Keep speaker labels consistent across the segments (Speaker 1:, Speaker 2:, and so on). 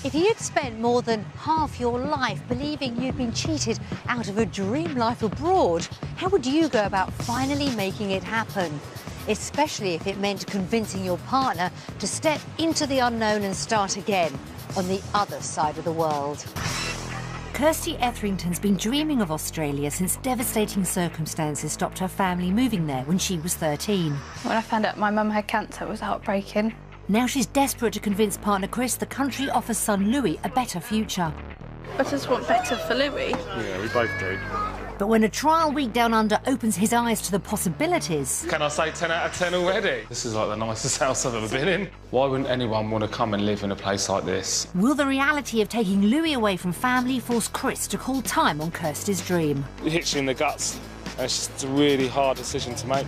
Speaker 1: If you'd spent more than half your life believing you'd been cheated out of a dream life abroad, how would you go about finally making it happen? Especially if it meant convincing your partner to step into the unknown and start again on the other side of the world. Kirsty Etherington's been dreaming of Australia since devastating circumstances stopped her family moving there when she was 13.
Speaker 2: When I found out my mum had cancer, it was heartbreaking.
Speaker 1: Now she's desperate to convince partner Chris the country offers son Louis a better future.
Speaker 2: I just want better for Louis.
Speaker 3: Yeah, we both do.
Speaker 1: But when a trial week down under opens his eyes to the possibilities...
Speaker 3: Can I say 10 out of 10 already? This is like the nicest house I've ever been in. Why wouldn't anyone want to come and live in a place like this?
Speaker 1: Will the reality of taking Louis away from family force Chris to call time on Kirsty's dream?
Speaker 3: It hits you in the guts, and it's just a really hard decision to make.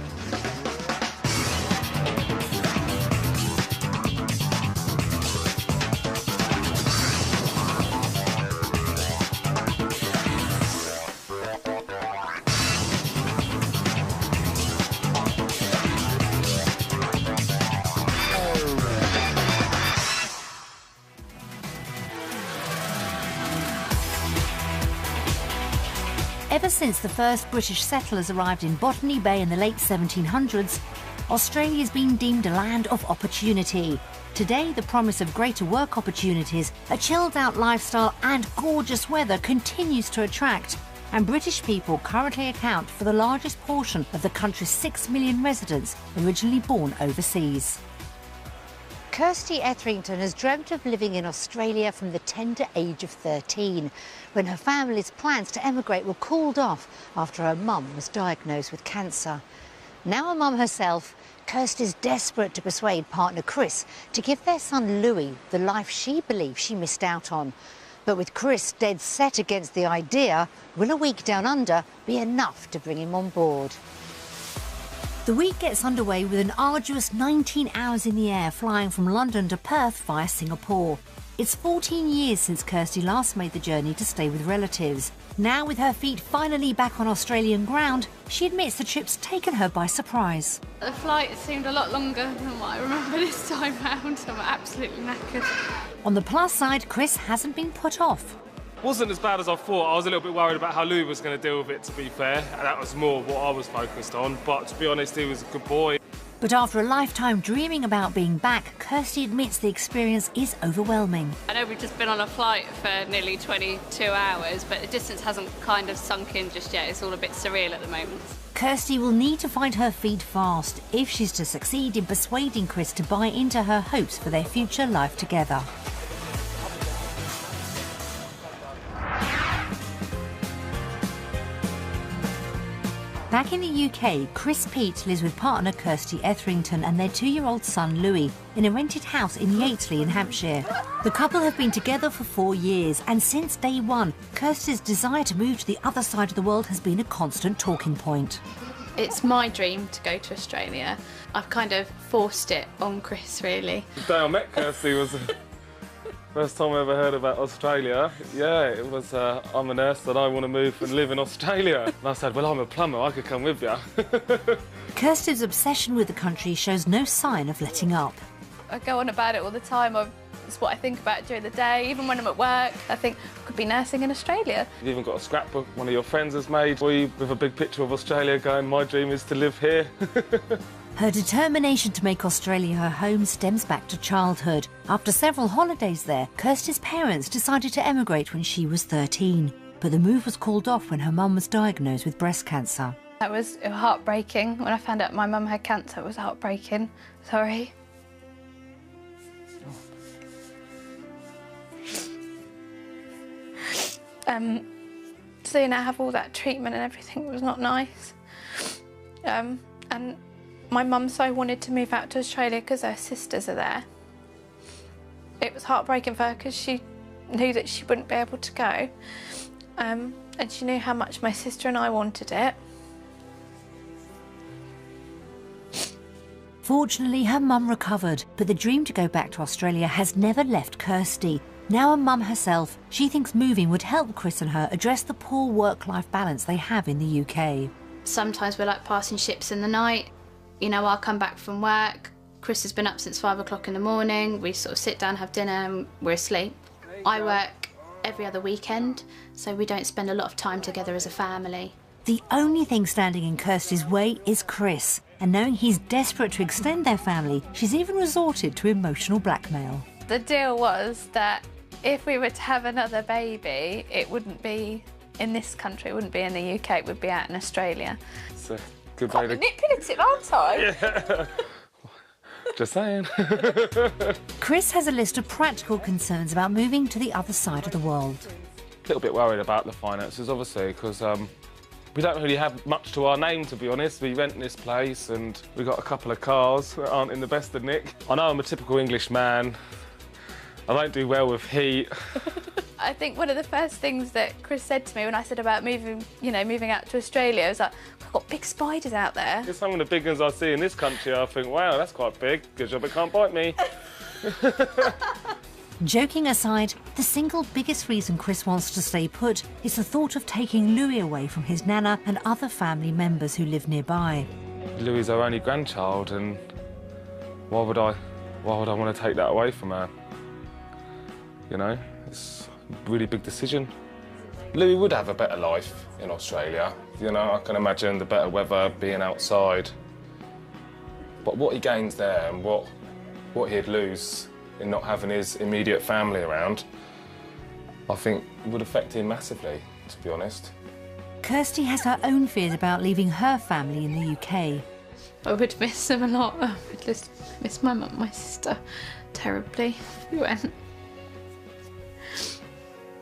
Speaker 1: Ever since the first British settlers arrived in Botany Bay in the late 1700s, Australia's been deemed a land of opportunity. Today, the promise of greater work opportunities, a chilled-out lifestyle and gorgeous weather continues to attract, and British people currently account for the largest portion of the country's 6 million residents originally born overseas. Kirsty Etherington has dreamt of living in Australia from the tender age of 13, when her family's plans to emigrate were called off after her mum was diagnosed with cancer. Now a mum herself, Kirsty's desperate to persuade partner Chris to give their son Louis the life she believes she missed out on. But with Chris dead set against the idea, will a week down under be enough to bring him on board? The week gets underway with an arduous 19 hours in the air flying from London to Perth via Singapore. It's 14 years since Kirsty last made the journey to stay with relatives. Now, with her feet finally back on Australian ground, she admits the trip's taken her by surprise.
Speaker 2: The flight seemed a lot longer than what I remember this time round. I'm absolutely knackered.
Speaker 1: On the plus side, Chris hasn't been put off.
Speaker 3: Wasn't as bad as I thought. I was a little bit worried about how Louis was going to deal with it, to be fair, and that was more what I was focused on. But to be honest, he was a good boy.
Speaker 1: But after a lifetime dreaming about being back, Kirsty admits the experience is overwhelming.
Speaker 2: I know we've just been on a flight for nearly 22 hours, but the distance hasn't kind of sunk in just yet. It's all a bit surreal at the moment.
Speaker 1: Kirsty will need to find her feet fast if she's to succeed in persuading Chris to buy into her hopes for their future life together. Back in the UK, Chris Peat lives with partner Kirsty Etherington and their 2-year-old son Louis in a rented house in Yateley in Hampshire. The couple have been together for 4 years, and since day one, Kirsty's desire to move to the other side of the world has been a constant talking point.
Speaker 2: It's my dream to go to Australia. I've kind of forced it on Chris, really.
Speaker 3: The day I met Kirsty was the first time I ever heard about Australia. Yeah, it was, I'm a nurse and I want to move and live in Australia. And I said, well, I'm a plumber, I could come with you.
Speaker 1: Kirsty's obsession with the country shows no sign of letting up.
Speaker 2: I go on about it all the time. It's what I think about during the day. Even when I'm at work, I think I could be nursing in Australia.
Speaker 3: You've even got a scrapbook one of your friends has made for you with a big picture of Australia going, my dream is to live here.
Speaker 1: Her determination to make Australia her home stems back to childhood. After several holidays there, Kirsty's parents decided to emigrate when she was 13. But the move was called off when her mum was diagnosed with breast cancer.
Speaker 2: That was heartbreaking. When I found out my mum had cancer, it was heartbreaking. Sorry. Seeing her have all that treatment and everything was not nice. And my mum so wanted to move out to Australia because her sisters are there. It was heartbreaking for her because she knew that she wouldn't be able to go. And she knew how much my sister and I wanted it.
Speaker 1: Fortunately, her mum recovered, but the dream to go back to Australia has never left Kirsty. Now a mum herself, she thinks moving would help Chris and her address the poor work-life balance they have in the UK.
Speaker 2: Sometimes we're like passing ships in the night. You know, I'll come back from work, Chris has been up since 5 o'clock in the morning, we sort of sit down, have dinner and we're asleep.
Speaker 4: I work every other weekend, so we don't spend a lot of time together as a family.
Speaker 1: The only thing standing in Kirsty's way is Chris, and knowing he's desperate to extend their family, she's even resorted to emotional blackmail.
Speaker 2: The deal was that if we were to have another baby, it wouldn't be in this country, it wouldn't be in the UK, it would be out in Australia.
Speaker 3: It's a good way to...
Speaker 2: manipulative, aren't I?
Speaker 3: Yeah. Just saying.
Speaker 1: Chris has a list of practical concerns about moving to the other side of the world.
Speaker 3: A little bit worried about the finances, obviously, because we don't really have much to our name, to be honest. We rent this place and we've got a couple of cars that aren't in the best of nick. I know I'm a typical English man. I don't do well with heat.
Speaker 2: I think one of the first things that Chris said to me when I said about moving, moving out to Australia, was like, I've got big spiders out there.
Speaker 3: Some of the big ones I see in this country, I think, wow, that's quite big. Good job it can't bite me.
Speaker 1: Joking aside, the single biggest reason Chris wants to stay put is the thought of taking Louis away from his nana and other family members who live nearby.
Speaker 3: Louis is our only grandchild, and why would I want to take that away from her? You know, it's a really big decision. Louis would have a better life in Australia. You know, I can imagine the better weather, being outside. But what he gains there and what he'd lose in not having his immediate family around, I think would affect him massively, to be honest.
Speaker 1: Kirsty has her own fears about leaving her family in the UK.
Speaker 4: I would miss them a lot. I would just miss my mum, my sister, terribly. We went.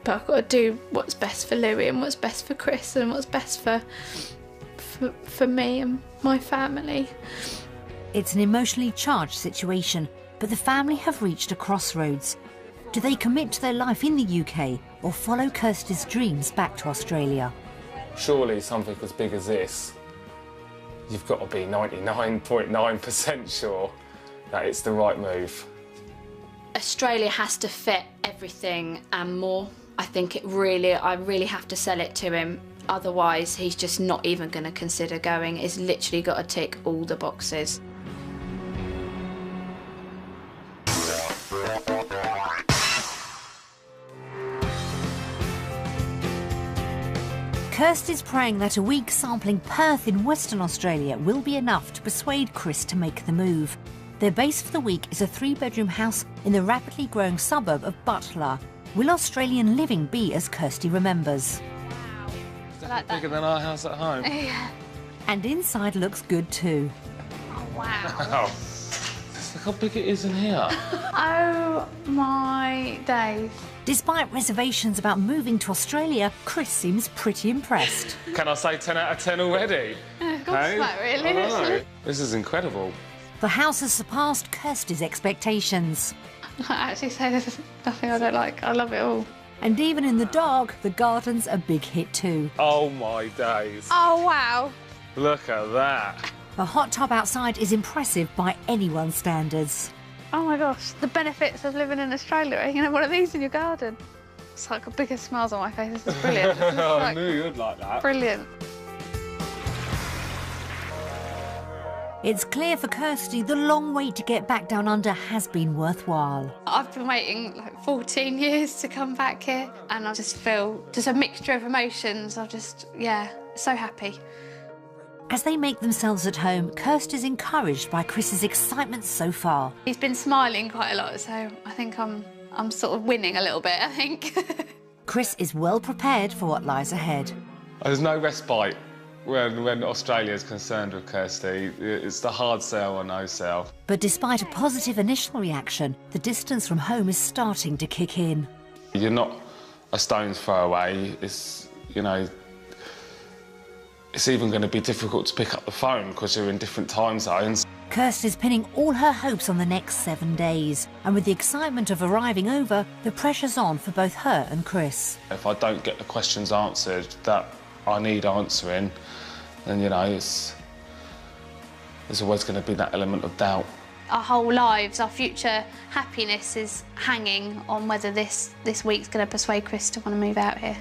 Speaker 4: But I've got to do what's best for Louis and what's best for Chris and what's best for me and my family.
Speaker 1: It's an emotionally charged situation, but the family have reached a crossroads. Do they commit to their life in the UK or follow Kirsty's dreams back to Australia?
Speaker 3: Surely something as big as this, you've got to be 99.9% sure that it's the right move.
Speaker 4: Australia has to fit everything and more. I think I really have to sell it to him. Otherwise, he's just not even going to consider going. He's literally got to tick all the boxes.
Speaker 1: Kirsty's praying that a week sampling Perth in Western Australia will be enough to persuade Chris to make the move. Their base for the week is a 3-bedroom house in the rapidly growing suburb of Butler. Will Australian living be as Kirsty remembers?
Speaker 2: I like that.
Speaker 3: Bigger than our house at home.
Speaker 2: Yeah.
Speaker 1: And inside looks good too.
Speaker 2: Oh, wow.
Speaker 3: Wow. Look how big it is in here.
Speaker 2: Oh, my days.
Speaker 1: Despite reservations about moving to Australia, Chris seems pretty impressed.
Speaker 3: Can I say 10 out of 10 already?
Speaker 2: Of course,
Speaker 3: Hey?
Speaker 2: not really,
Speaker 3: I know.
Speaker 2: actually.
Speaker 3: This is incredible.
Speaker 1: The house has surpassed Kirsty's expectations.
Speaker 2: I actually say there's nothing I don't like. I love it all.
Speaker 1: And even in the dark, the garden's a big hit too.
Speaker 3: Oh my days.
Speaker 2: Oh, wow.
Speaker 3: Look at that.
Speaker 1: A hot tub outside is impressive by anyone's standards.
Speaker 2: Oh my gosh, the benefits of living in Australia. You know, one of these in your garden. It's like the biggest smiles on my face. This is brilliant. This is
Speaker 3: I
Speaker 2: like
Speaker 3: knew you'd like that.
Speaker 2: brilliant.
Speaker 1: It's clear for Kirsty the long wait to get back down under has been worthwhile.
Speaker 2: I've been waiting like 14 years to come back here, and I just feel just a mixture of emotions. I'm just, so happy.
Speaker 1: As they make themselves at home, Kirsty's encouraged by Chris's excitement so far.
Speaker 2: He's been smiling quite a lot, so I think I'm sort of winning a little bit, I think.
Speaker 1: Chris is well prepared for what lies ahead.
Speaker 3: There's no respite when Australia is concerned with Kirsty. It's the hard sell or no sell.
Speaker 1: But despite a positive initial reaction, the distance from home is starting to kick in.
Speaker 3: You're not a stone's throw away. It's, you know, it's even going to be difficult to pick up the phone because you're in different time zones.
Speaker 1: Kirsty's pinning all her hopes on the next 7 days. And with the excitement of arriving over, the pressure's on for both her and Chris.
Speaker 3: If I don't get the questions answered that I need answering, then, you know, there's always going to be that element of doubt.
Speaker 2: Our whole lives, our future happiness is hanging on whether this week's going to persuade Chris to want to move out here.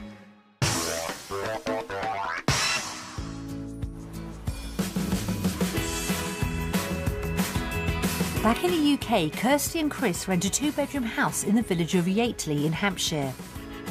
Speaker 1: Back in the UK, Kirsty and Chris rent a 2-bedroom house in the village of Yateley in Hampshire.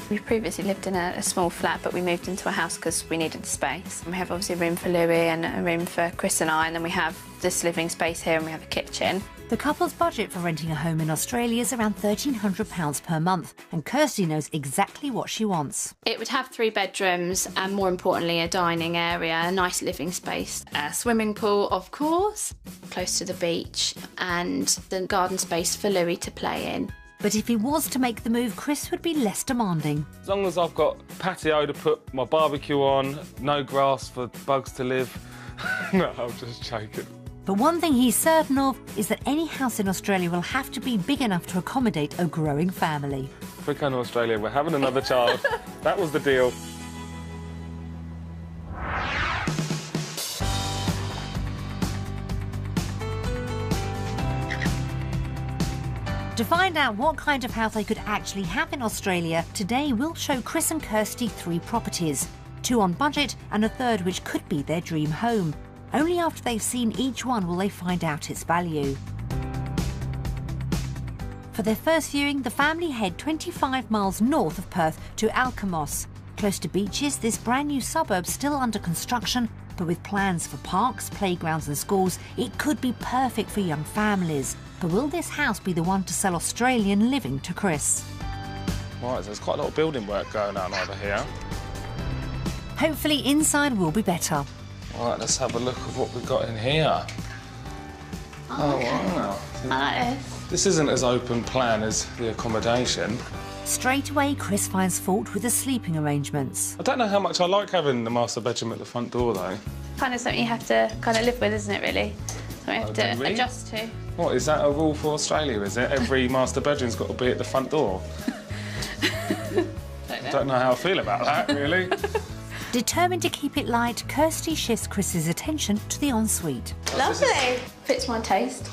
Speaker 2: We previously lived in a small flat, but we moved into a house because we needed the space. We have obviously room for Louis and a room for Chris and I, and then we have this living space here and we have a kitchen.
Speaker 1: The couple's budget for renting a home in Australia is around £1,300 per month, and Kirsty knows exactly what she wants.
Speaker 4: It would have 3 bedrooms and, more importantly, a dining area, a nice living space, a swimming pool, of course, close to the beach, and the garden space for Louis to play in.
Speaker 1: But if he was to make the move, Chris would be less demanding.
Speaker 3: As long as I've got patio to put my barbecue on, no grass for bugs to live. No, I'm just joking.
Speaker 1: But one thing he's certain of is that any house in Australia will have to be big enough to accommodate a growing family.
Speaker 3: If we come to Australia, we're having another child. That was the deal.
Speaker 1: To find out what kind of house they could actually have in Australia, today we'll show Chris and Kirsty 3 properties, 2 on budget and a third which could be their dream home. Only after they've seen each one will they find out its value. For their first viewing, the family head 25 miles north of Perth to Alkimos. Close to beaches, this brand new suburb still under construction, but with plans for parks, playgrounds and schools, it could be perfect for young families. But will this house be the one to sell Australian living to Chris?
Speaker 3: Right, there's quite a lot of building work going on over here.
Speaker 1: Hopefully inside will be better.
Speaker 3: Right, let's have a look at what we've got in here. Oh, wow.
Speaker 2: I like this.
Speaker 3: This isn't as open plan as the accommodation.
Speaker 1: Straight away, Chris finds fault with the sleeping arrangements.
Speaker 3: I don't know how much I like having the master bedroom at the front door, though.
Speaker 2: Kind of something you have to kind of live with, isn't it, really? Something you have to
Speaker 3: really?
Speaker 2: adjust to.
Speaker 3: What, is that a rule for Australia, is it? Every master bedroom's got to be at the front door? I don't know how I feel about that, really.
Speaker 1: Determined to keep it light, Kirsty shifts Chris's attention to the ensuite.
Speaker 2: Lovely. Fits my taste.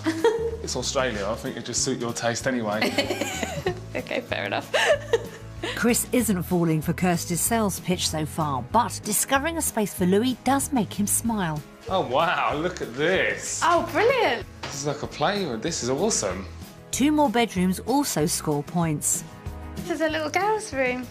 Speaker 3: It's Australia, I think it just suit your taste anyway.
Speaker 2: OK, fair enough.
Speaker 1: Chris isn't falling for Kirsty's sales pitch so far, but discovering a space for Louis does make him smile.
Speaker 3: Oh, wow, look at this.
Speaker 2: Oh, brilliant.
Speaker 3: This is like a playroom. This is awesome.
Speaker 1: 2 more bedrooms also score points.
Speaker 2: This is a little girls' room.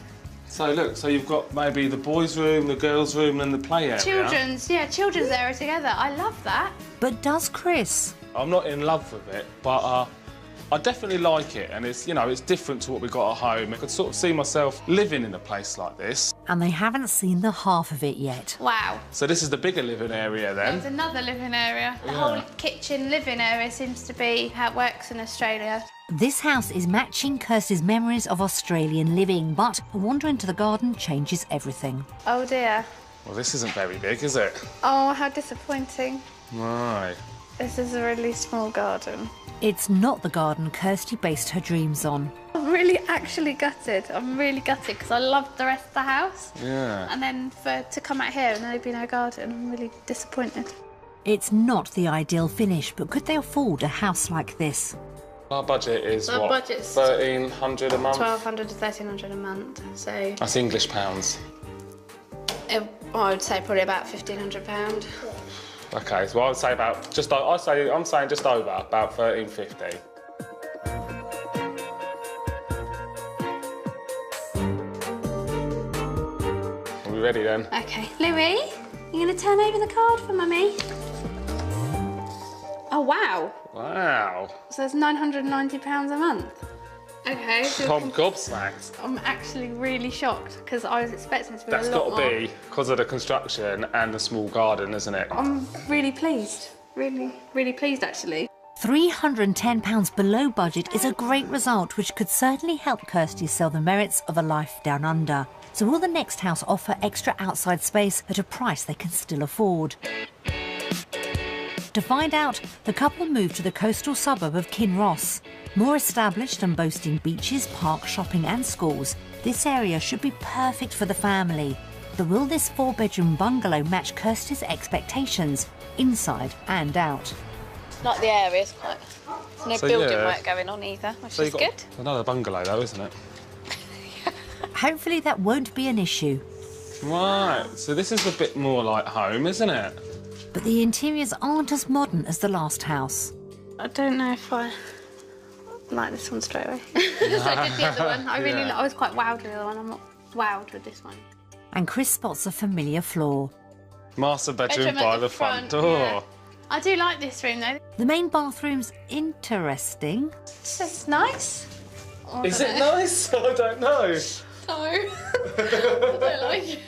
Speaker 3: So, look, so you've got maybe the boys' room, the girls' room and the play area.
Speaker 2: Children's area together. I love that.
Speaker 1: But does Chris?
Speaker 3: I'm not in love with it, but I definitely like it, and it's, you know, it's different to what we got at home. I could sort of see myself living in a place like this.
Speaker 1: And they haven't seen the half of it yet.
Speaker 2: Wow.
Speaker 3: So this is the bigger living area then?
Speaker 2: There's another living area. The whole kitchen living area seems to be how it works in Australia.
Speaker 1: This house is matching Kirsty's memories of Australian living, but a wander into the garden changes everything.
Speaker 2: Oh dear.
Speaker 3: Well, this isn't very big, is it?
Speaker 2: Oh, how disappointing.
Speaker 3: Right.
Speaker 2: This is a really small garden.
Speaker 1: It's not the garden Kirsty based her dreams on.
Speaker 2: I'm really actually gutted. I'm really gutted because I loved the rest of the house.
Speaker 3: Yeah.
Speaker 2: And then to come out here and there be no garden, I'm really disappointed.
Speaker 1: It's not the ideal finish, but could they afford a house like this?
Speaker 3: Our budget is,
Speaker 2: Our
Speaker 3: what,
Speaker 2: budget's
Speaker 3: £1,300 a month?
Speaker 2: £1,200 to £1,300 a month, so...
Speaker 3: That's English pounds.
Speaker 2: I would say probably about £1,500.
Speaker 3: Okay, so I would say about I'm saying just over, about £1,350. Are we ready then?
Speaker 2: OK. Louis, you going to turn over the card for Mummy? Oh, wow.
Speaker 3: Wow.
Speaker 2: So it's £990 a month. OK. So
Speaker 3: I'm gobsmacked.
Speaker 2: I'm actually really shocked because I was expecting it to be a lot more.
Speaker 3: That's got to be because of the construction and the small garden, isn't it?
Speaker 2: I'm really pleased. Really, really pleased, actually.
Speaker 1: £310 below budget is a great result, which could certainly help Kirsty sell the merits of a life down under. So will the next house offer extra outside space at a price they can still afford? To find out, the couple moved to the coastal suburb of Kinross. More established and boasting beaches, parks, shopping and schools, this area should be perfect for the family. But will this 4-bedroom bungalow match Kirsty's expectations, inside and out?
Speaker 2: Like the area, it's quite... There's no building work going on either, which is good.
Speaker 3: Another bungalow though, isn't it?
Speaker 1: Hopefully that won't be an issue.
Speaker 3: Right, so this is a bit more like home, isn't it?
Speaker 1: But the interiors aren't as modern as the last house.
Speaker 2: I don't know if I like this one straight away. Just like I did the other one. I was quite wowed with the other one. I'm not wowed with this one.
Speaker 1: And Chris spots a familiar flaw.
Speaker 3: Master bedroom by the front door.
Speaker 2: Yeah. I do like this room though.
Speaker 1: The main bathroom's interesting.
Speaker 2: This is nice. Oh,
Speaker 3: Is it nice? I don't know.
Speaker 2: No. I don't like it.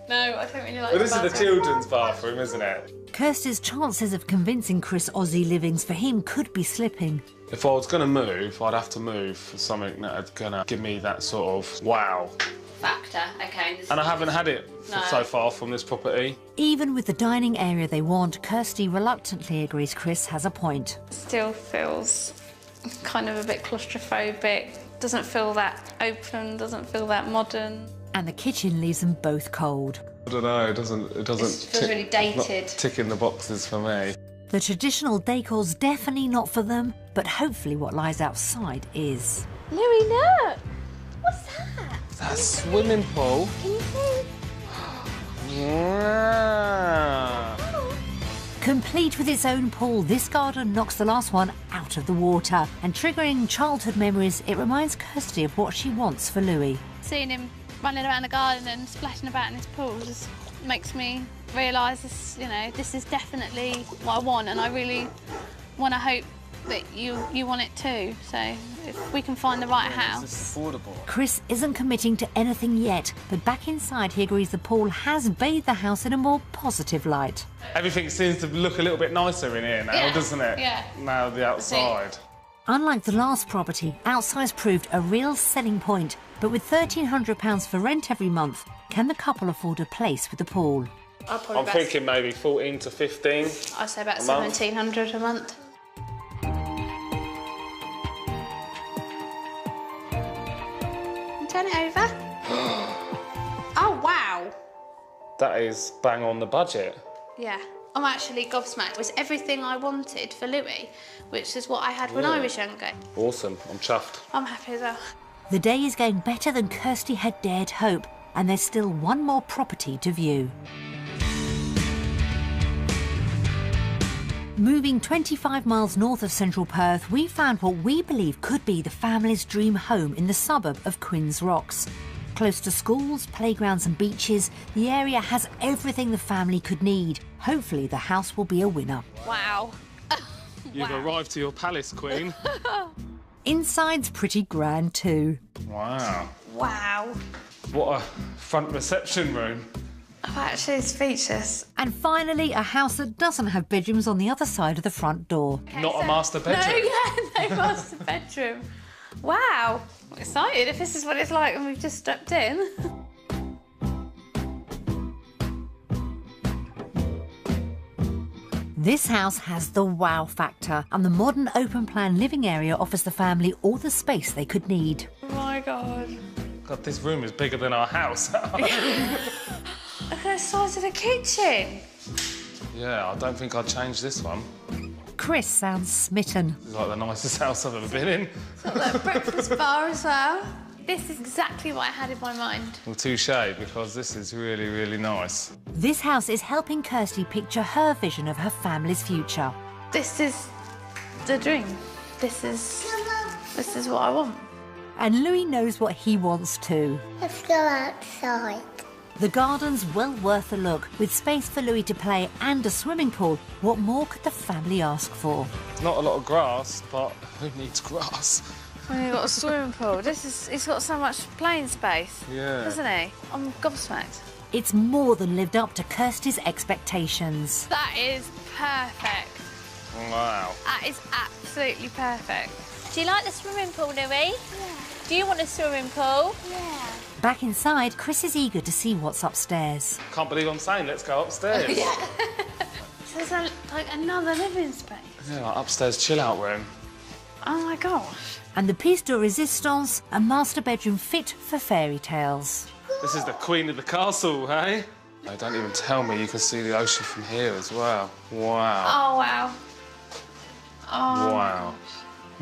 Speaker 2: No, I don't really like
Speaker 3: Well,
Speaker 2: the
Speaker 3: this is the
Speaker 2: bathroom.
Speaker 3: children's bathroom, isn't it?
Speaker 1: Kirsty's chances of convincing Chris Aussie livings for him could be slipping.
Speaker 3: If I was going to move, I'd have to move for something that's going to give me that sort of wow.
Speaker 4: Factor, okay.
Speaker 3: And I haven't had it so far from this property.
Speaker 1: Even with the dining area they want, Kirsty reluctantly agrees Chris has a point.
Speaker 2: Still feels kind of a bit claustrophobic. Doesn't feel that open, doesn't feel that modern.
Speaker 1: And the kitchen leaves them both cold.
Speaker 3: I don't know, it doesn't
Speaker 4: feels really dated.
Speaker 3: Not ticking the boxes for me.
Speaker 1: The traditional decor's definitely not for them, but hopefully what lies outside is.
Speaker 2: Louis, look! What's that?
Speaker 3: That swimming pool.
Speaker 2: Can you see?
Speaker 3: Wow.
Speaker 1: Complete with its own pool, this garden knocks the last one out of the water. And triggering childhood memories, it reminds Kirsty of what she wants for Louis.
Speaker 2: Seeing him running around the garden and splashing about in his pool just makes me realise this, this is definitely what I want, and I really want to hope that you want it too. So if we can find the right house.
Speaker 3: This is affordable.
Speaker 1: Chris isn't committing to anything yet, but back inside he agrees the pool has bathed the house in a more positive light.
Speaker 3: Everything seems to look a little bit nicer in here now, doesn't it?
Speaker 2: Yeah.
Speaker 3: Now the outside.
Speaker 1: Unlike the last property, outside's proved a real selling point, but with £1,300 for rent every month, can the couple afford a place with the pool?
Speaker 3: I'm thinking maybe 14 to 15.
Speaker 2: I'd say about
Speaker 3: a month.
Speaker 2: £1,700 a month. Turn it over. Oh, wow.
Speaker 3: That is bang on the budget.
Speaker 2: Yeah. I'm actually gobsmacked. It was everything I wanted for Louis, which is what I had when I was younger.
Speaker 3: Awesome, I'm chuffed.
Speaker 2: I'm happy as well.
Speaker 1: The day is going better than Kirsty had dared hope, and there's still one more property to view. Moving 25 miles north of central Perth, we found what we believe could be the family's dream home in the suburb of Quinns Rocks. Close to schools, playgrounds and beaches, the area has everything the family could need. Hopefully the house will be a winner.
Speaker 2: Wow.
Speaker 3: You've arrived to your palace, Queen.
Speaker 1: Inside's pretty grand too.
Speaker 3: Wow.
Speaker 2: Wow.
Speaker 3: What a front reception room.
Speaker 2: I'm actually speechless.
Speaker 1: And finally, a house that doesn't have bedrooms on the other side of the front door.
Speaker 3: Not a master bedroom.
Speaker 2: No master bedroom. Wow. I'm excited if this is what it's like when we've just stepped in.
Speaker 1: This house has the wow factor, and the modern open-plan living area offers the family all the space they could need.
Speaker 2: Oh my God.
Speaker 3: God, this room is bigger than our house.
Speaker 2: Look at the size of the kitchen.
Speaker 3: Yeah, I don't think I'd change this one.
Speaker 1: Chris sounds smitten.
Speaker 3: It's like the nicest house I've ever been in.
Speaker 2: It's got that breakfast bar as well. This is exactly what I had in my mind.
Speaker 3: Well, touche, because this is really, really nice.
Speaker 1: This house is helping Kirsty picture her vision of her family's future.
Speaker 2: This is the dream. This is what I want.
Speaker 1: And Louis knows what he wants too.
Speaker 5: Let's go outside.
Speaker 1: The garden's well worth a look. With space for Louis to play and a swimming pool, what more could the family ask for?
Speaker 3: Not a lot of grass, but who needs grass?
Speaker 2: When you've got a swimming pool, he's got so much playing space,
Speaker 3: Yeah.
Speaker 2: doesn't he? I'm gobsmacked.
Speaker 1: It's more than lived up to Kirsty's expectations.
Speaker 2: That is perfect.
Speaker 3: Wow.
Speaker 2: That is absolutely perfect. Do you like the swimming pool, Louis? Yeah. Do you want a swimming pool?
Speaker 5: Yeah.
Speaker 1: Back inside, Chris is eager to see what's upstairs.
Speaker 3: Can't believe I'm saying let's go upstairs.
Speaker 2: So there's like another living space.
Speaker 3: Yeah, like upstairs chill-out room.
Speaker 2: Oh my gosh.
Speaker 1: And the piece de resistance, a master bedroom fit for fairy tales.
Speaker 3: This is the queen of the castle, hey? No, don't even tell me you can see the ocean from here as well. Wow.
Speaker 2: Oh wow. Oh.
Speaker 3: Wow.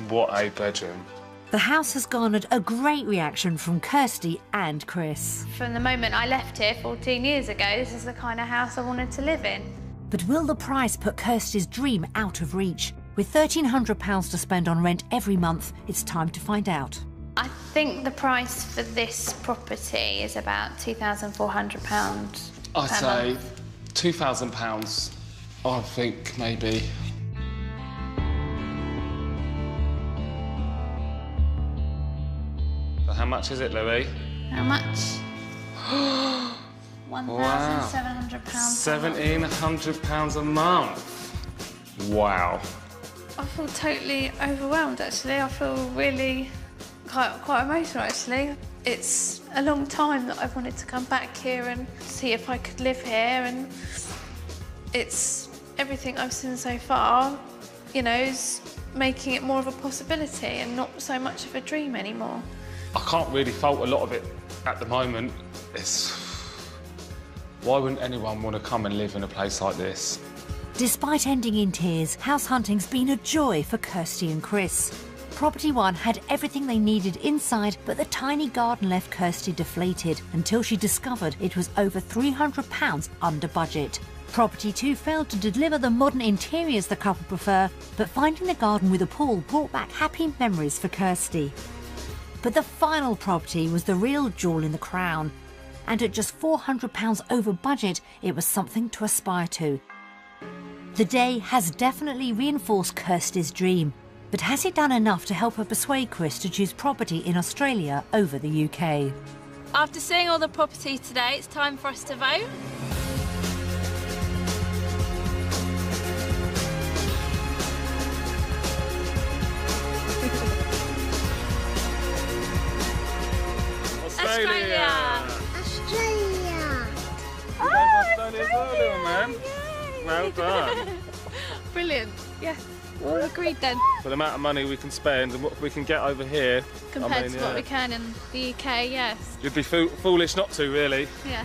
Speaker 3: What a bedroom.
Speaker 1: The house has garnered a great reaction from Kirsty and Chris.
Speaker 2: From the moment I left here 14 years ago, this is the kind of house I wanted to live in.
Speaker 1: But will the price put Kirsty's dream out of reach? With £1,300 to spend on rent every month, it's time to find out.
Speaker 2: I think the price for this property is about £2,400.
Speaker 3: I'd say £2,000, I think, maybe. So how much is it, Louis?
Speaker 2: How much? £1,700.
Speaker 3: £1,700 a month. Wow.
Speaker 2: I feel totally overwhelmed, actually. I feel really quite emotional, actually. It's a long time that I've wanted to come back here and see if I could live here, and it's everything I've seen so far, you know, is making it more of a possibility and not so much of a dream anymore.
Speaker 3: I can't really fault a lot of it at the moment. Why wouldn't anyone want to come and live in a place like this?
Speaker 1: Despite ending in tears, house hunting's been a joy for Kirsty and Chris. Property One had everything they needed inside, but the tiny garden left Kirsty deflated until she discovered it was over £300 under budget. Property 2 failed to deliver the modern interiors the couple prefer, but finding the garden with a pool brought back happy memories for Kirsty. But the final property was the real jewel in the crown, and at just £400 over budget, it was something to aspire to. The day has definitely reinforced Kirsty's dream, but has it done enough to help her persuade Chris to choose property in Australia over the UK?
Speaker 6: After seeing all the properties today, it's time for us to vote.
Speaker 3: Australia!
Speaker 5: Australia.
Speaker 3: Australia's earlier, man. Well done.
Speaker 6: Brilliant. Yes, all agreed then.
Speaker 3: For the amount of money we can spend and what we can get over here,
Speaker 6: Compared to what we can in the UK, yes.
Speaker 3: you'd be foolish not to, really.
Speaker 6: Yeah.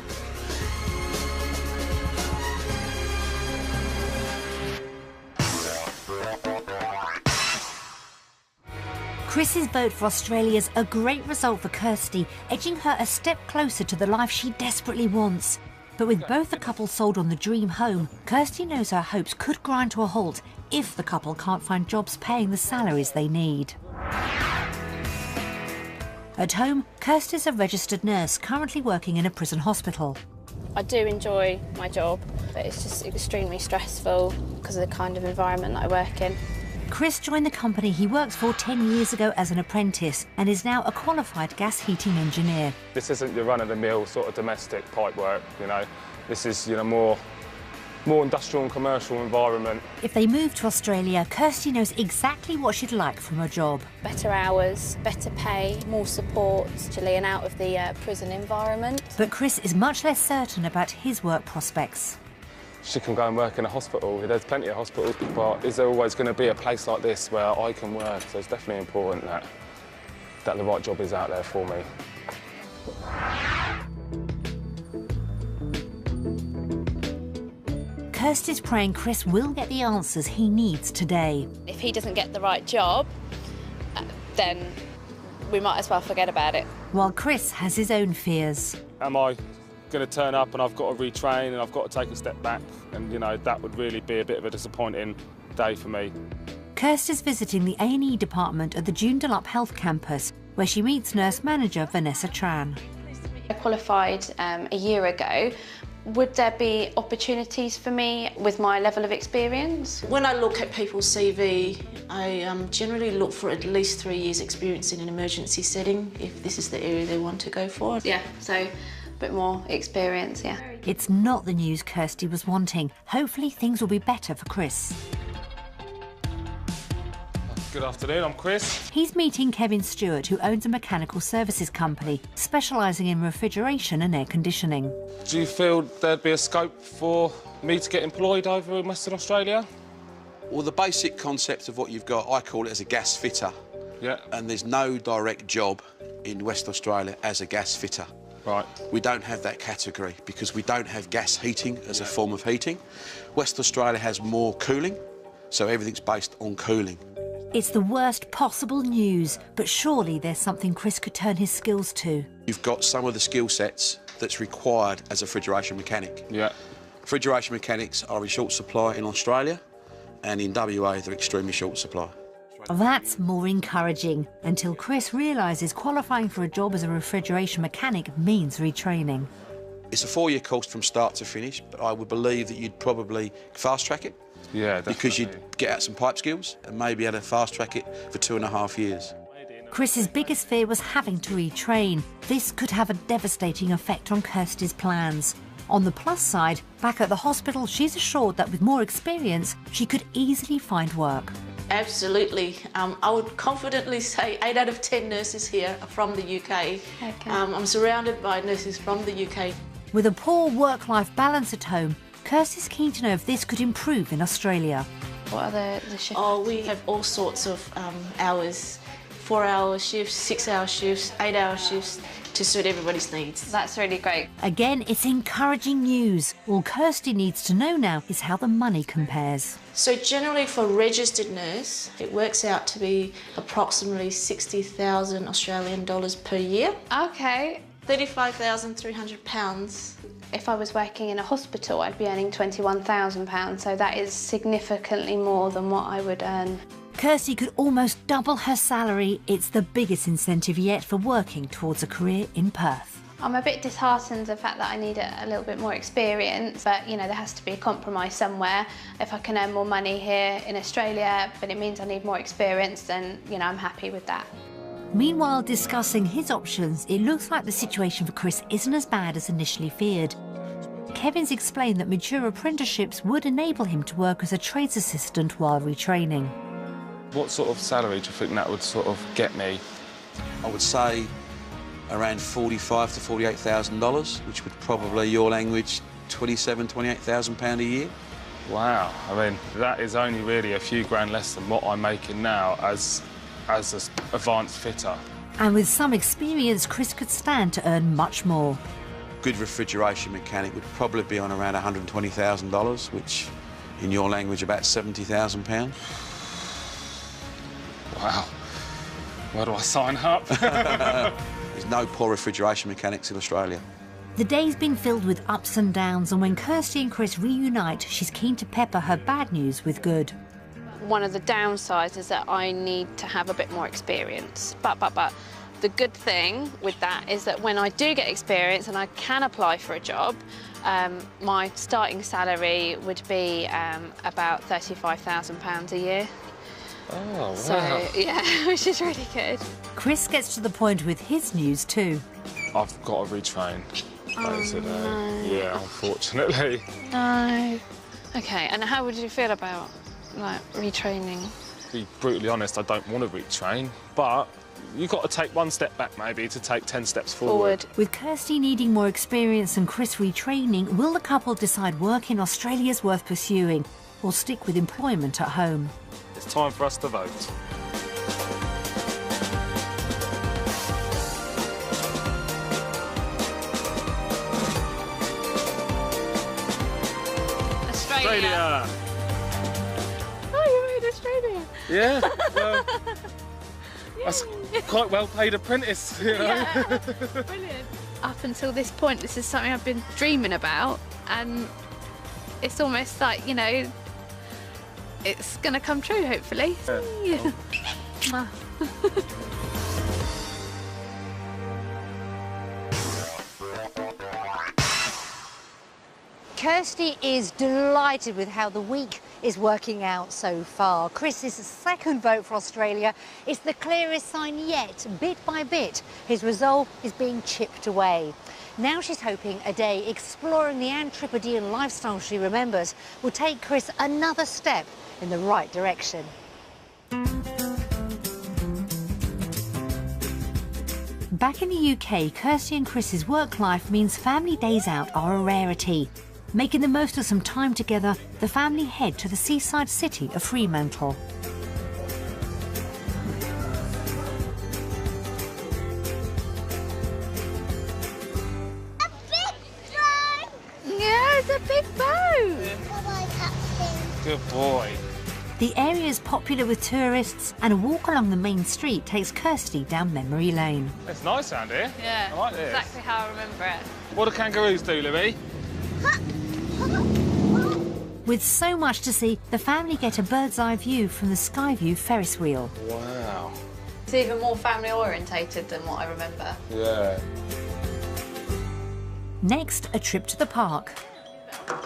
Speaker 1: Chris's vote for Australia's a great result for Kirsty, edging her a step closer to the life she desperately wants. But with both the couple sold on the dream home, Kirsty knows her hopes could grind to a halt if the couple can't find jobs paying the salaries they need. At home, Kirsty's a registered nurse currently working in a prison hospital.
Speaker 7: I do enjoy my job, but it's just extremely stressful because of the kind of environment that I work in.
Speaker 1: Chris joined the company he worked for 10 years ago as an apprentice and is now a qualified gas heating engineer.
Speaker 3: This isn't your run-of-the-mill sort of domestic pipe work, you know. This is, you know, more industrial and commercial environment.
Speaker 1: If they move to Australia, Kirsty knows exactly what she'd like from her job.
Speaker 7: Better hours, better pay, more support, actually, and out of the prison environment.
Speaker 1: But Chris is much less certain about his work prospects.
Speaker 3: She can go and work in a hospital. There's plenty of hospitals, but is there always going to be a place like this where I can work? So it's definitely important that the right job is out there for me.
Speaker 1: Kirsty's praying Chris will get the answers he needs today.
Speaker 7: If he doesn't get the right job, then we might as well forget about it.
Speaker 1: While Chris has his own fears.
Speaker 3: Am I going to turn up and I've got to retrain and I've got to take a step back? And, you know, that would really be a bit of a disappointing day for me.
Speaker 1: Kirsty's visiting the A&E department at the Joondalup Health Campus, where she meets nurse manager Vanessa Tran.
Speaker 4: I qualified a year ago. Would there be opportunities for me with my level of experience?
Speaker 8: When I look at people's CV, I generally look for at least 3 years' experience in an emergency setting, if this is the area they want to go for.
Speaker 4: Yeah, so a bit more experience, yeah.
Speaker 1: It's not the news Kirsty was wanting. Hopefully things will be better for Chris.
Speaker 3: Good afternoon, I'm Chris.
Speaker 1: He's meeting Kevin Stewart, who owns a mechanical services company specialising in refrigeration and air conditioning.
Speaker 3: Do you feel there'd be a scope for me to get employed over in Western Australia?
Speaker 9: Well, the basic concept of what you've got, I call it as a gas fitter.
Speaker 3: Yeah.
Speaker 9: And there's no direct job in West Australia as a gas fitter.
Speaker 3: Right.
Speaker 9: We don't have that category because we don't have gas heating as a form of heating. West Australia has more cooling, so everything's based on cooling.
Speaker 1: It's the worst possible news, but surely there's something Chris could turn his skills to.
Speaker 9: You've got some of the skill sets that's required as a refrigeration mechanic.
Speaker 3: Yeah.
Speaker 9: Refrigeration mechanics are in short supply in Australia. and in WA they're extremely short supply.
Speaker 1: That's more encouraging, until Chris realises qualifying for a job as a refrigeration mechanic means retraining.
Speaker 9: It's a 4-year course from start to finish, but I would believe that you'd probably fast-track it.
Speaker 3: Yeah, definitely.
Speaker 9: Because you'd get out some pipe skills and maybe able to fast-track it for 2.5 years.
Speaker 1: Chris's biggest fear was having to retrain. This could have a devastating effect on Kirsty's plans. On the plus side, back at the hospital, she's assured that with more experience, she could easily find work.
Speaker 8: Absolutely. I would confidently say 8 out of 10 nurses here are from the UK.
Speaker 7: Okay.
Speaker 8: I'm surrounded by nurses from the UK.
Speaker 1: With a poor work-life balance at home, Kirsty's keen to know if this could improve in Australia.
Speaker 7: What are the shifts?
Speaker 8: Oh, we have all sorts of hours. 4-hour shifts, 6-hour shifts, 8-hour shifts to suit everybody's needs.
Speaker 7: That's really great.
Speaker 1: Again, it's encouraging news. All Kirsty needs to know now is how the money compares.
Speaker 8: So generally for a registered nurse, it works out to be approximately 60,000 Australian dollars per year.
Speaker 7: Okay.
Speaker 8: £35,300.
Speaker 7: If I was working in a hospital, I'd be earning £21,000, so that is significantly more than what I would earn.
Speaker 1: Kirsty could almost double her salary. It's the biggest incentive yet for working towards a career in Perth.
Speaker 7: I'm a bit disheartened the fact that I need a little bit more experience, but you know, there has to be a compromise somewhere. If I can earn more money here in Australia, but it means I need more experience, then you know, I'm happy with that.
Speaker 1: Meanwhile, discussing his options, it looks like the situation for Chris isn't as bad as initially feared. Kevin's explained that mature apprenticeships would enable him to work as a trades assistant while retraining.
Speaker 3: What sort of salary do you think that would sort of get me?
Speaker 9: I would say around $45,000 to $48,000, which would probably, your language, £27,000 to £28,000 a year.
Speaker 3: Wow, I mean, that is only really a few grand less than what I'm making now as an advanced fitter.
Speaker 1: And with some experience, Chris could stand to earn much more.
Speaker 9: Good refrigeration mechanic would probably be on around $120,000, which in your language about £70,000.
Speaker 3: Wow, where do I sign up?
Speaker 9: There's no poor refrigeration mechanics in Australia.
Speaker 1: The day's been filled with ups and downs, and when Kirsty and Chris reunite, she's keen to pepper her bad news with good.
Speaker 7: One of the downsides is that I need to have a bit more experience, but the good thing with that is that when I do get experience and I can apply for a job, my starting salary would be about £35,000 a year.
Speaker 3: Oh, wow.
Speaker 7: So, yeah, which is really good.
Speaker 1: Chris gets to the point with his news too.
Speaker 3: I've got to retrain.
Speaker 7: No.
Speaker 3: Yeah, unfortunately.
Speaker 7: No. Okay, and how would you feel about, like, retraining?
Speaker 3: To be brutally honest, I don't want to retrain, but you've got to take one step back maybe to take 10 steps forward.
Speaker 1: With Kirsty needing more experience and Chris retraining, will the couple decide work in Australia's worth pursuing or stick with employment at home?
Speaker 3: It's time for us to vote.
Speaker 6: Australia.
Speaker 7: Oh, you're in Australia?
Speaker 3: Yeah, well, that's quite well-paid apprentice, you know.
Speaker 2: Yeah, brilliant. Up until this point, this is something I've been dreaming about, and it's almost like, you know, it's going to come true, hopefully.
Speaker 3: Yeah.
Speaker 1: Kirsty is delighted with how the week is working out so far. Chris's second vote for Australia is the clearest sign yet. Bit by bit, his resolve is being chipped away. Now she's hoping a day exploring the Antipodean lifestyle she remembers will take Chris another step in the right direction. Back in the UK, Kirsty and Chris's work life means family days out are a rarity. Making the most of some time together, the family head to the seaside city of Fremantle.
Speaker 2: Yeah, it's a big boat.
Speaker 5: Bye-bye, Captain.
Speaker 3: Good boy.
Speaker 1: The area is popular with tourists, and a walk along the main street takes Kirsty down memory lane.
Speaker 3: It's nice around here.
Speaker 6: Yeah,
Speaker 3: I like this.
Speaker 6: exactly how I remember it.
Speaker 3: What do kangaroos do, Louis?
Speaker 1: With so much to see, the family get a bird's eye view from the Skyview Ferris wheel.
Speaker 3: Wow.
Speaker 7: It's even more family orientated than what I remember.
Speaker 3: Yeah.
Speaker 1: Next, a trip to the park.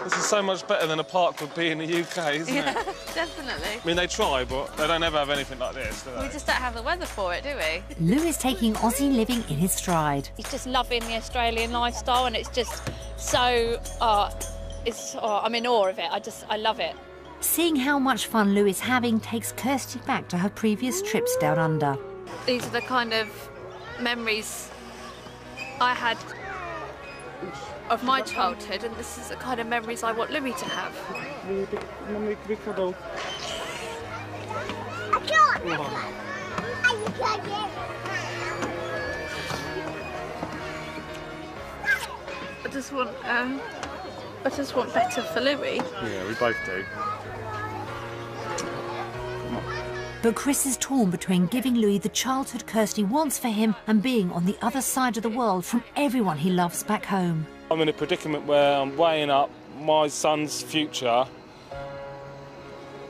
Speaker 3: This is so much better than a park would be in the UK, isn't it?
Speaker 6: Definitely.
Speaker 3: I mean, they try, but they don't ever have anything like this, do they?
Speaker 6: We just don't have the weather for it, do we?
Speaker 1: Lou is taking Aussie living in his stride.
Speaker 6: He's just loving the Australian lifestyle, and it's just so, I'm in awe of it. I love it.
Speaker 1: Seeing how much fun Lou is having takes Kirsty back to her previous trips down under.
Speaker 6: These are the kind of memories I had of my childhood, and this is the kind of memories I want Louis to have. I just want better for Louis.
Speaker 3: Yeah, we both do.
Speaker 1: But Chris is torn between giving Louis the childhood Kirsty wants for him and being on the other side of the world from everyone he loves back home.
Speaker 3: I'm in a predicament where I'm weighing up my son's future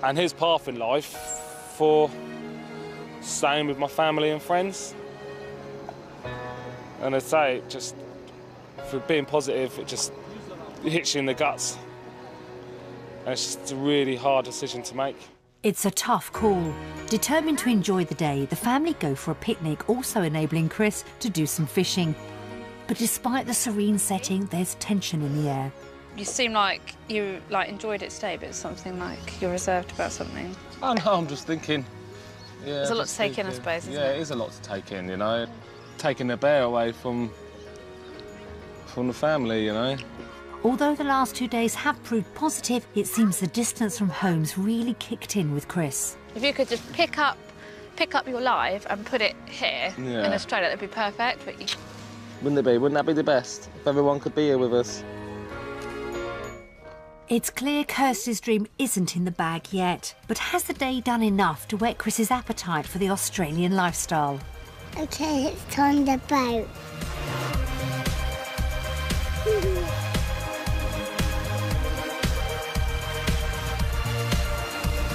Speaker 3: and his path in life for staying with my family and friends. And I say, just for being positive, it just hits you in the guts. And it's just a really hard decision to make.
Speaker 1: It's a tough call. Determined to enjoy the day, the family go for a picnic, also enabling Chris to do some fishing. But despite the serene setting, there's tension in the air.
Speaker 6: You seem like you enjoyed it today, but it's something like you're reserved about something.
Speaker 3: Oh no, I'm just thinking. Yeah,
Speaker 6: There's a lot to take in, I suppose, isn't
Speaker 3: yeah, it is a lot to take in, you know. Taking the bear away from the family, you know.
Speaker 1: Although the last 2 days have proved positive, it seems the distance from home's really kicked in with Chris.
Speaker 6: If you could just pick up your life and put it here in Australia, that'd be perfect. But
Speaker 3: Wouldn't it be? Wouldn't that be the best? If everyone could be here with us.
Speaker 1: It's clear Kirsty's dream isn't in the bag yet, but has the day done enough to whet Chris's appetite for the Australian lifestyle?
Speaker 5: Okay, it's on the boat.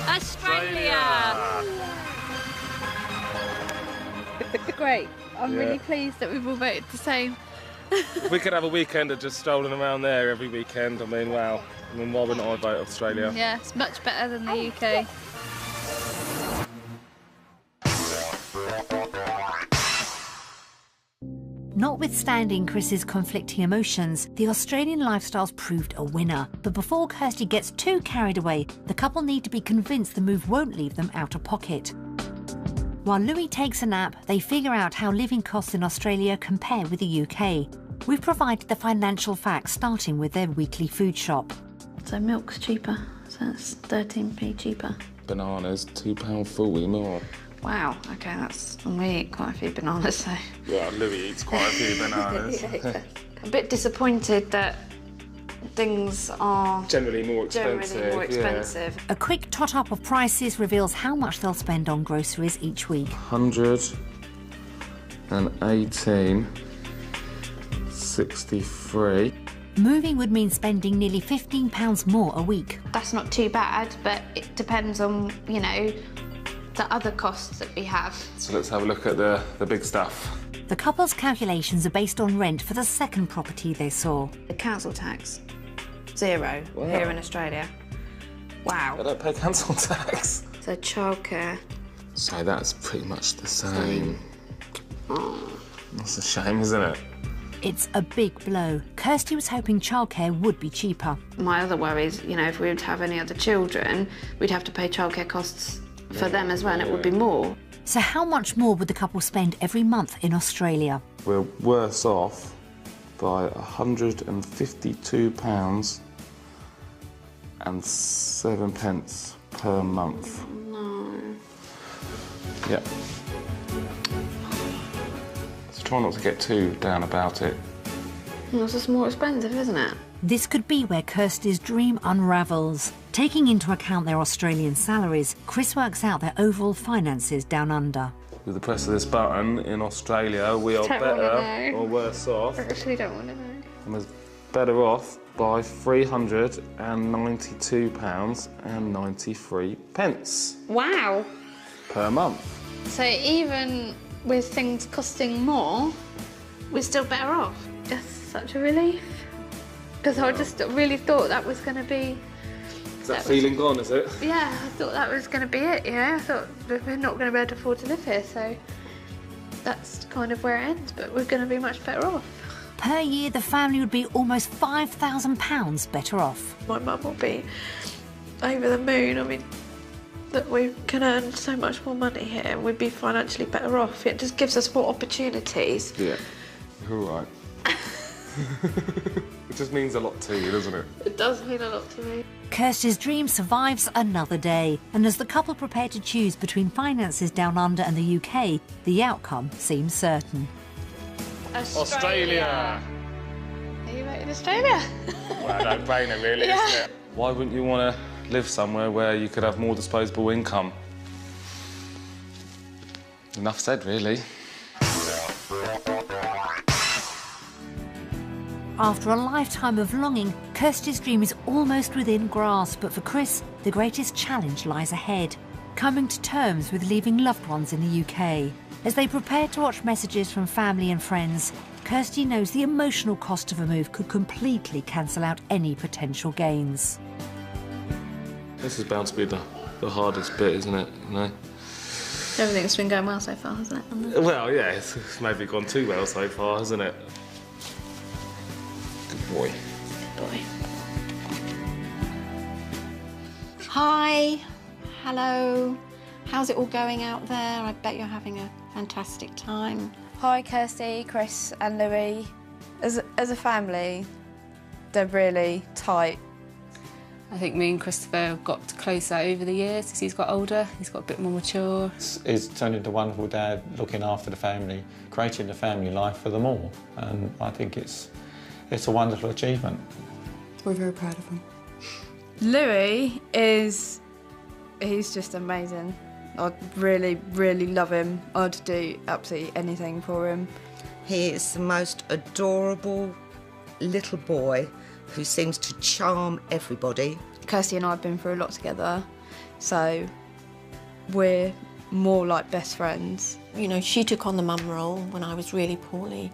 Speaker 6: Australia! Great. I'm really pleased that we've all voted the same.
Speaker 3: We could have a weekend of just strolling around there every weekend. I mean, wow. I mean, why wouldn't I vote Australia?
Speaker 6: Yeah, it's much better than the UK.
Speaker 1: Notwithstanding Chris's conflicting emotions, the Australian lifestyle's proved a winner. But before Kirsty gets too carried away, the couple need to be convinced the move won't leave them out of pocket. While Louis takes a nap, they figure out how living costs in Australia compare with the UK. We've provided the financial facts, starting with their weekly food shop.
Speaker 7: So milk's cheaper, so it's 13p cheaper.
Speaker 3: Bananas, £2.40 more.
Speaker 7: Wow, okay, we eat quite a few bananas, so...
Speaker 3: Well, Louis eats quite a few bananas.
Speaker 7: A bit disappointed that things are...
Speaker 3: Generally more expensive.
Speaker 1: A quick tot-up of prices reveals how much they'll spend on groceries each week.
Speaker 3: 118.63.
Speaker 1: Moving would mean spending nearly £15 more a week.
Speaker 7: That's not too bad, but it depends on, you know, the other costs that we have.
Speaker 3: So let's have a look at the big stuff.
Speaker 1: The couple's calculations are based on rent for the second property they saw.
Speaker 7: The council tax, 0 here in Australia. Wow.
Speaker 3: I don't pay council tax.
Speaker 7: So childcare.
Speaker 3: So that's pretty much the same. That's a shame, isn't it?
Speaker 1: It's a big blow. Kirsty was hoping childcare would be cheaper.
Speaker 7: My other worry is, you know, if we were to have any other children, we'd have to pay childcare costs for them as well, and it would be more.
Speaker 1: So how much more would the couple spend every month in Australia?
Speaker 3: We're worse off by £152 and 7 pence per month.
Speaker 7: No.
Speaker 3: Yep. So try not to get too down about it.
Speaker 7: It's just more expensive, isn't it?
Speaker 1: This could be where Kirsty's dream unravels. Taking into account their Australian salaries, Chris works out their overall finances down under.
Speaker 3: With the press of this button, in Australia, we are better or worse off.
Speaker 7: I actually don't want to know.
Speaker 3: And we're better off by £392.93
Speaker 7: Wow.
Speaker 3: per month.
Speaker 7: So even with things costing more, we're still better off.
Speaker 2: That's such a relief. Because I just really thought that was going to be...
Speaker 3: Is that feeling gone, is it?
Speaker 2: Yeah, I thought that was going to be it, you know. I thought we're not going to be able to afford to live here, so that's kind of where it ends, but we're going to be much better off.
Speaker 1: Per year, the family would be almost £5,000 better off.
Speaker 2: My mum will be over the moon. I mean, that we can earn so much more money here and we'd be financially better off. It just gives us more opportunities.
Speaker 3: Yeah, you're all right. It just means a lot to you, doesn't it?
Speaker 2: It does mean a lot to me.
Speaker 1: Kirsty's dream survives another day, and as the couple prepare to choose between finances down under and the UK, the outcome seems certain.
Speaker 3: Australia!
Speaker 2: Are you voting Australia?
Speaker 3: Well, no brainer really, isn't it? Why wouldn't you want to live somewhere where you could have more disposable income? Enough said, really.
Speaker 1: After a lifetime of longing, Kirsty's dream is almost within grasp, but for Chris, the greatest challenge lies ahead, coming to terms with leaving loved ones in the UK. As they prepare to watch messages from family and friends, Kirsty knows the emotional cost of a move could completely cancel out any potential gains.
Speaker 3: This is bound to be the hardest bit, isn't it? You know?
Speaker 7: Everything's been going well so far, hasn't it?
Speaker 3: Well, yeah, it's maybe gone too well so far, hasn't it? Good boy.
Speaker 7: Good boy.
Speaker 10: Hi, hello. How's it all going out there? I bet you're having a fantastic time.
Speaker 2: Hi, Kirsty, Chris and Louis. As a family, they're really tight.
Speaker 11: I think me and Christopher got closer over the years as he's got older. He's got a bit more mature.
Speaker 12: He's turned into a wonderful dad, looking after the family, creating a family life for them all. And I think it's a wonderful achievement.
Speaker 11: We're very proud of him.
Speaker 2: Louis he's just amazing. I really, really love him. I'd do absolutely anything for him.
Speaker 13: He is the most adorable little boy who seems to charm everybody.
Speaker 2: Kirsty and I have been through a lot together, so we're more like best friends.
Speaker 10: You know, she took on the mum role when I was really poorly,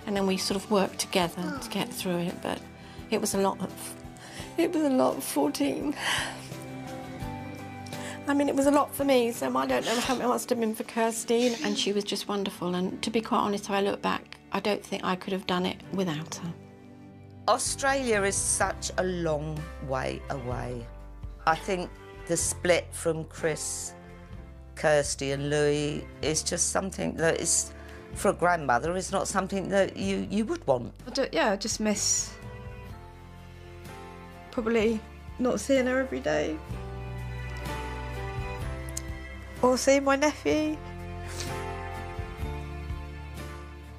Speaker 10: and then we sort of worked together to get through it, but it was a lot of 14. I mean, it was a lot for me, so I don't know how it must have been for Kirsty. And she was just wonderful, and to be quite honest, if I look back, I don't think I could have done it without her.
Speaker 13: Australia is such a long way away. I think the split from Chris, Kirsty and Louis is just something that is, for a grandmother, is not something that you would want.
Speaker 2: I just miss probably not seeing her every day. Or seeing my nephew.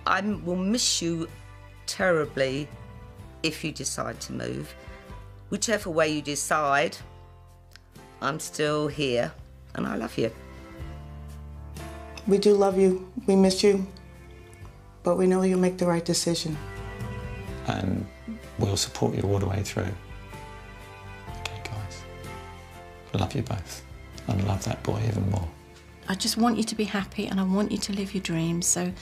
Speaker 13: I will miss you terribly if you decide to move. Whichever way you decide, I'm still here and I love you.
Speaker 11: We do love you, we miss you, but we know you'll make the right decision.
Speaker 12: And we'll support you all the way through. Okay, guys. Love you both. And love that boy even more.
Speaker 10: I just want you to be happy and I want you to live your dreams, so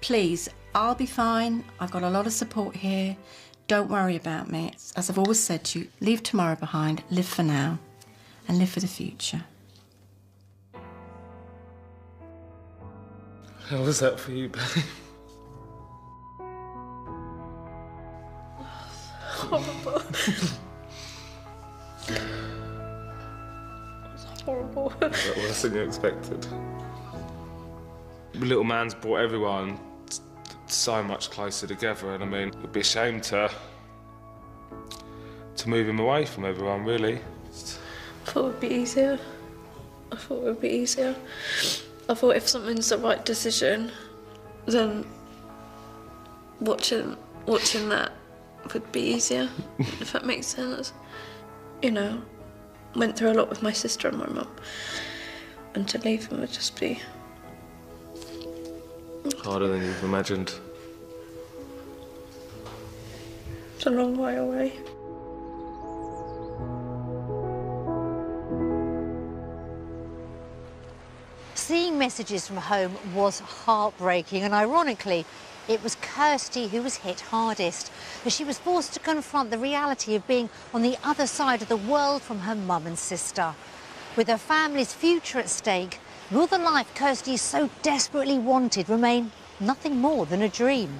Speaker 10: please, I'll be fine. I've got a lot of support here. Don't worry about me. As I've always said to you, leave tomorrow behind, live for now, and live for the future.
Speaker 3: How was that for you, babe?
Speaker 2: Horrible. It's horrible.
Speaker 3: That worse than you expected. The little man's brought everyone so much closer together, and I mean, it'd be a shame to move him away from everyone, really.
Speaker 2: I thought it would be easier. I thought if something's the right decision, then watching that would be easier, if that makes sense. You know, went through a lot with my sister and my mum, and to leave them would just be
Speaker 3: harder than you've imagined.
Speaker 2: It's a long way away.
Speaker 1: Seeing messages from home was heartbreaking, and ironically, it was Kirsty who was hit hardest, as she was forced to confront the reality of being on the other side of the world from her mum and sister. With her family's future at stake, will the life Kirsty so desperately wanted remain nothing more than a dream?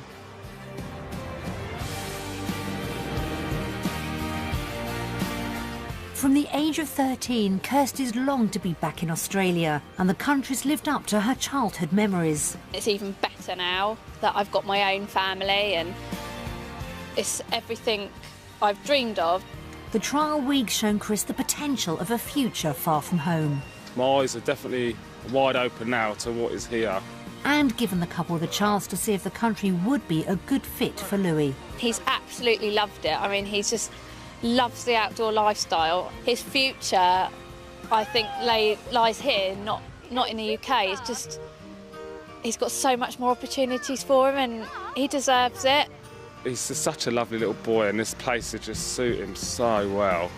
Speaker 1: From the age of 13, Kirsty's longed to be back in Australia, and the country's lived up to her childhood memories.
Speaker 7: It's even better now that I've got my own family, and it's everything I've dreamed of.
Speaker 1: The trial week's shown Chris the potential of a future far from home.
Speaker 3: My eyes are definitely wide open now to what is here.
Speaker 1: And given the couple the chance to see if the country would be a good fit for Louis.
Speaker 7: He's absolutely loved it. I mean, he's just loves the outdoor lifestyle. His future, I think, lies here, not in the UK. It's just, he's got so much more opportunities for him, and he deserves it.
Speaker 3: He's just such a lovely little boy, and this place would just suit him so well.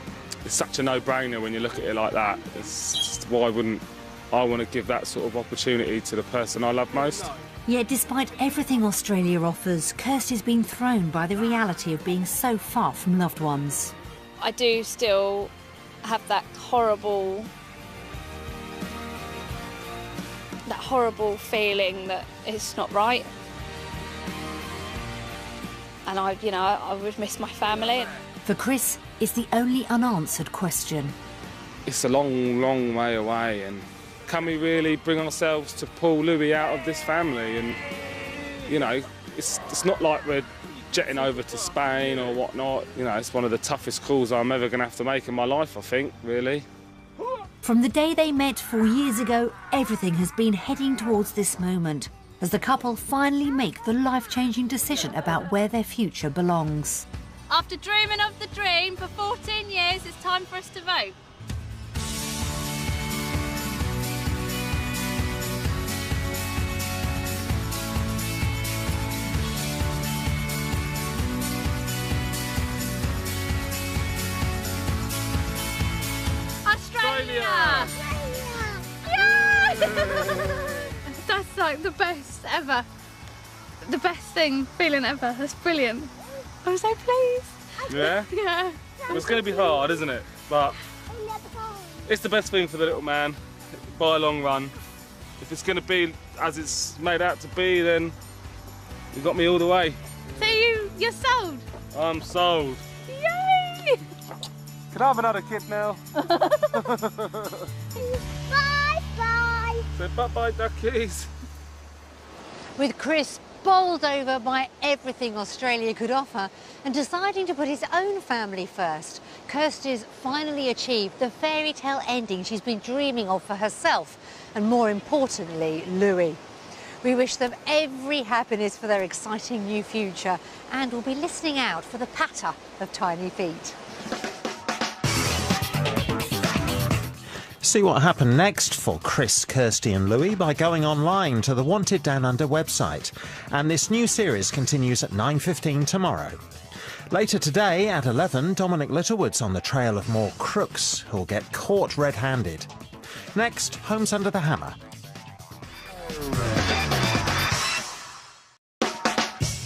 Speaker 3: It's such a no-brainer when you look at it like that. It's just, why wouldn't I want to give that sort of opportunity to the person I love most?
Speaker 1: Yet despite everything Australia offers, Kirsty's been thrown by the reality of being so far from loved ones.
Speaker 7: I do still have that horrible feeling that it's not right. And I would miss my family.
Speaker 1: For Chris, it's the only unanswered question.
Speaker 3: It's a long, long way away, and can we really bring ourselves to pull Louis out of this family? And, it's not like we're jetting over to Spain or whatnot. It's one of the toughest calls I'm ever going to have to make in my life, I think, really.
Speaker 1: From the day they met 4 years ago, everything has been heading towards this moment, as the couple finally make the life-changing decision about where their future belongs.
Speaker 6: After dreaming of the dream for 14 years, it's time for us to vote. Australia! That's like the best ever. The best feeling ever. That's brilliant. I'm so pleased.
Speaker 3: Yeah?
Speaker 6: Yeah.
Speaker 3: It's going to be hard, isn't it? But it's the best thing for the little man by a long run. If it's going to be as it's made out to be, then you got me all the way.
Speaker 6: So you're sold?
Speaker 3: I'm sold.
Speaker 6: Yay!
Speaker 3: Can I have another kid now?
Speaker 5: Bye-bye.
Speaker 3: Say bye-bye, duckies.
Speaker 1: With Chris bowled over by everything Australia could offer and deciding to put his own family first, Kirsty's finally achieved the fairy tale ending she's been dreaming of for herself and, more importantly, Louis. We wish them every happiness for their exciting new future, and we'll be listening out for the patter of tiny feet.
Speaker 14: See what happened next for Chris, Kirsty and Louis by going online to the Wanted Down Under website. And this new series continues at 9:15 tomorrow. Later today at 11, Dominic Littlewood's on the trail of more crooks who'll get caught red-handed. Next, Homes Under the Hammer.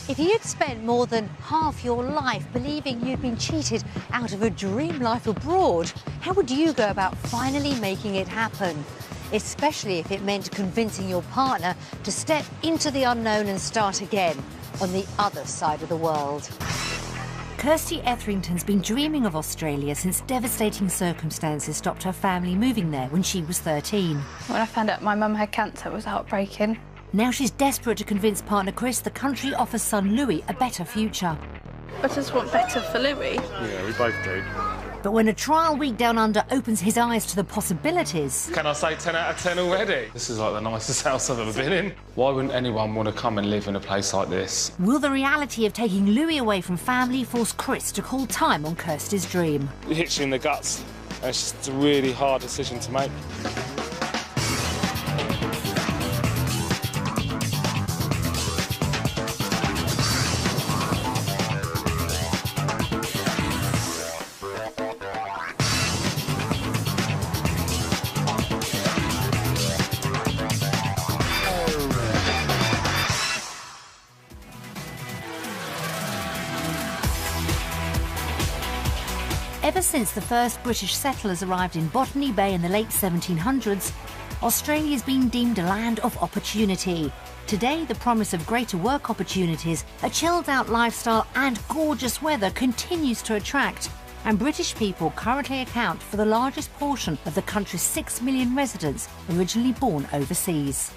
Speaker 1: If you'd spent more than half your life believing you'd been cheated out of a dream life abroad, how would you go about finally making it happen? Especially if it meant convincing your partner to step into the unknown and start again on the other side of the world. Kirsty Etherington's been dreaming of Australia since devastating circumstances stopped her family moving there when she was 13.
Speaker 2: When I found out my mum had cancer, it was heartbreaking.
Speaker 1: Now she's desperate to convince partner Chris the country offers son Louis a better future.
Speaker 2: I just want better for Louis.
Speaker 3: Yeah, we both do.
Speaker 1: But when a trial week down under opens his eyes to the possibilities...
Speaker 3: Can I say 10 out of 10 already? This is like the nicest house I've ever been in. Why wouldn't anyone want to come and live in a place like this?
Speaker 1: Will the reality of taking Louis away from family force Chris to call time on Kirsty's dream?
Speaker 3: It hits you in the guts. And it's just a really hard decision to make.
Speaker 1: Ever since the first British settlers arrived in Botany Bay in the late 1700s, Australia's been deemed a land of opportunity. Today, the promise of greater work opportunities, a chilled-out lifestyle and gorgeous weather continues to attract, and British people currently account for the largest portion of the country's 6 million residents originally born overseas.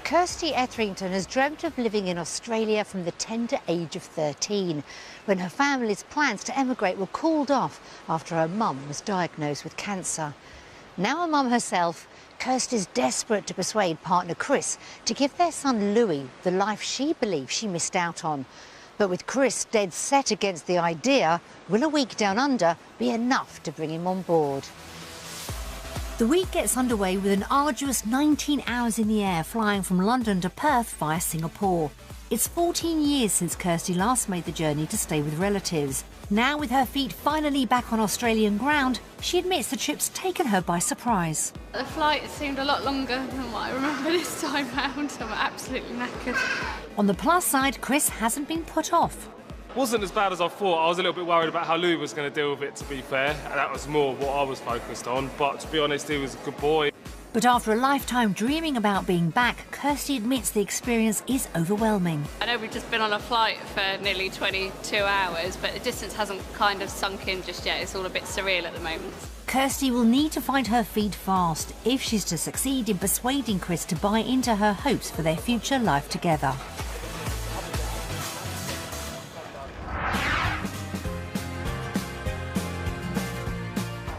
Speaker 15: Kirsty Etherington has dreamt of living in Australia from the tender age of 13, when her family's plans to emigrate were called off after her mum was diagnosed with cancer. Now a mum herself, Kirsty's desperate to persuade partner Chris to give their son Louis the life she believes she missed out on. But with Chris dead set against the idea, will a week down under be enough to bring him on board?
Speaker 1: The week gets underway with an arduous 19 hours in the air flying from London to Perth via Singapore. It's 14 years since Kirsty last made the journey to stay with relatives. Now, with her feet finally back on Australian ground, she admits the trip's taken her by surprise.
Speaker 6: The flight seemed a lot longer than what I remember this time round. I'm absolutely knackered.
Speaker 1: On the plus side, Chris hasn't been put off.
Speaker 3: Wasn't as bad as I thought. I was a little bit worried about how Louis was going to deal with it, to be fair, and that was more what I was focused on. But to be honest, he was a good boy.
Speaker 1: But after a lifetime dreaming about being back, Kirsty admits the experience is overwhelming.
Speaker 6: I know we've just been on a flight for nearly 22 hours, but the distance hasn't kind of sunk in just yet. It's all a bit surreal at the moment.
Speaker 1: Kirsty will need to find her feet fast if she's to succeed in persuading Chris to buy into her hopes for their future life together.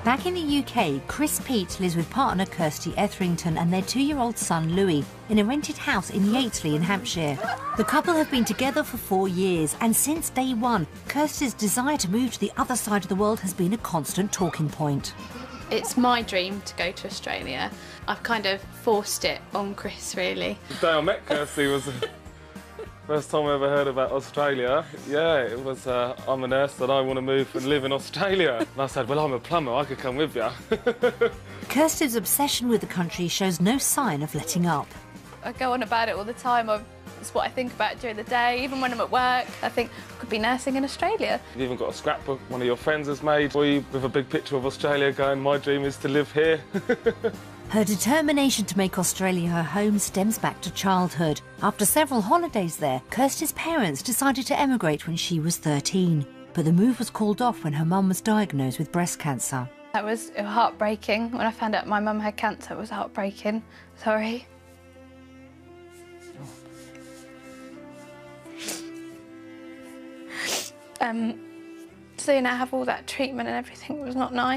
Speaker 1: Back in the UK, Chris Peat lives with partner Kirsty Etherington and their 2-year-old son Louis in a rented house in Yatesley in Hampshire. The couple have been together for 4 years, and since day one, Kirsty's desire to move to the other side of the world has been a constant talking point.
Speaker 4: It's my dream to go to Australia. I've kind of forced it on Chris, really.
Speaker 3: The day I met Kirsty was the first time I ever heard about Australia. Yeah, it was, I'm a nurse and I want to move and live in Australia. And I said, well, I'm a plumber, I could come with you.
Speaker 1: Kirsty's obsession with the country shows no sign of letting up.
Speaker 2: I go on about it all the time. It's what I think about during the day. Even when I'm at work, I think I could be nursing in Australia.
Speaker 3: You've even got a scrapbook one of your friends has made for you with a big picture of Australia going, my dream is to live here.
Speaker 1: Her determination to make Australia her home stems back to childhood. After several holidays there, Kirsty's parents decided to emigrate when she was 13. But the move was called off when her mum was diagnosed with breast cancer.
Speaker 2: That was heartbreaking. When I found out my mum had cancer, it was heartbreaking. Sorry. Seeing her have all that treatment and everything was not nice.